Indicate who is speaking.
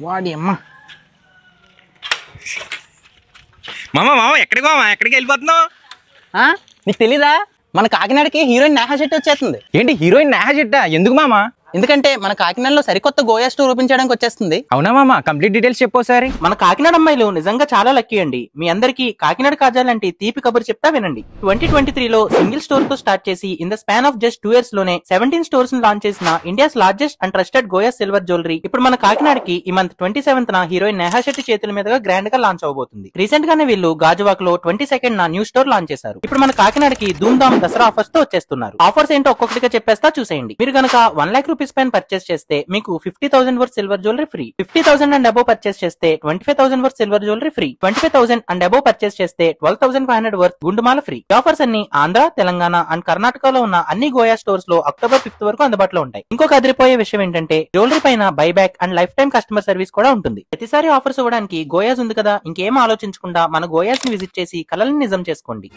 Speaker 1: వాడి అమ్మ
Speaker 2: మామ ఎక్కడికి మామ ఎక్కడికి వెళ్ళిపోతున్నావు?
Speaker 1: నీకు తెలీదా మన కాకినాడకి హీరోయిన్ నేహా శెట్టి వచ్చేస్తుంది.
Speaker 2: ఏంటి హీరోయిన్ నేహా శెట్టా? ఎందుకు మామ?
Speaker 1: ఎందుకంటే మన కాకినాడలో సరికొత్త గోయా స్టోర్ రూపించడానికి వచ్చేస్తుంది.
Speaker 2: అవునా మామ, కంప్లీట్ డీటెయిల్స్ చెప్పోసారి.
Speaker 1: మన కాకినాడ అమ్మాయిలు నిజంగా చాలా లక్కీ అండి. మీ అందరికి కాకినాడ కాజా లాంటి తీపి కబురు చెప్తా వినండి. 2023లో సింగిల్ స్టోర్ తో స్టార్ట్ చేసి in the span of just 2 years లోనే 17 స్టోర్స్ ను లాంచ్ చేసిన India's largest and trusted Goa silver jewellery ఇప్పుడు మన కాకినాడకి ఈ మంత్ 27న హీరోయిన్ నేహా శెట్టి చేతుల మీదుగా గ్రాండ్ గా లాంచ్ అవబోతుంది. రీసెంట్ గానే వీళ్ళు గాజువాక్ లో 22nd న్యూ స్టోర్ లాంచ్ చేశారు. ఇప్పుడు మన కాకినాడకి ధూమ్ ధామ్ దసరా ఆఫర్స్ తో వచ్చేస్తున్నారు. ఆఫర్స్ ఏంటో ఒక్కొక్కటిగా చెప్పేస్తా చూసేయండి. మీరు గనక 1 lakh రూపీస్ పైన పర్చేస్ చేస్తే మీకు 50,000 worth silver jewellery free. 50,000 and above purchase చేస్తే 25,000 worth silver jewellery free. 25,000 and above purchase చేస్తే 12,500 వర్త్ గుండుమాల ఫ్రీ. ఆఫర్స్ అన్ని ఆంధ్ర, తెలంగాణ అండ్ కర్ణాటకలో ఉన్న అన్ని గోయా స్టోర్స్ లో October 5th వరకు అందుబాటులో ఉంటాయి. ఇంకొక అదిరిపోయే విషయం ఏంటంటే జ్యువెలరీ పైన buyback and life time customer service కూడా ఉంటుంది. ప్రతిసారి ఆఫర్స్ ఇవ్వడానికి గోయాస్ ఉంది కదా, ఇంకేం ఆలోచించకుండా మన గోయాస్ ని విజిట్ చేసి కలల్ని నిజం చేసుకోండి.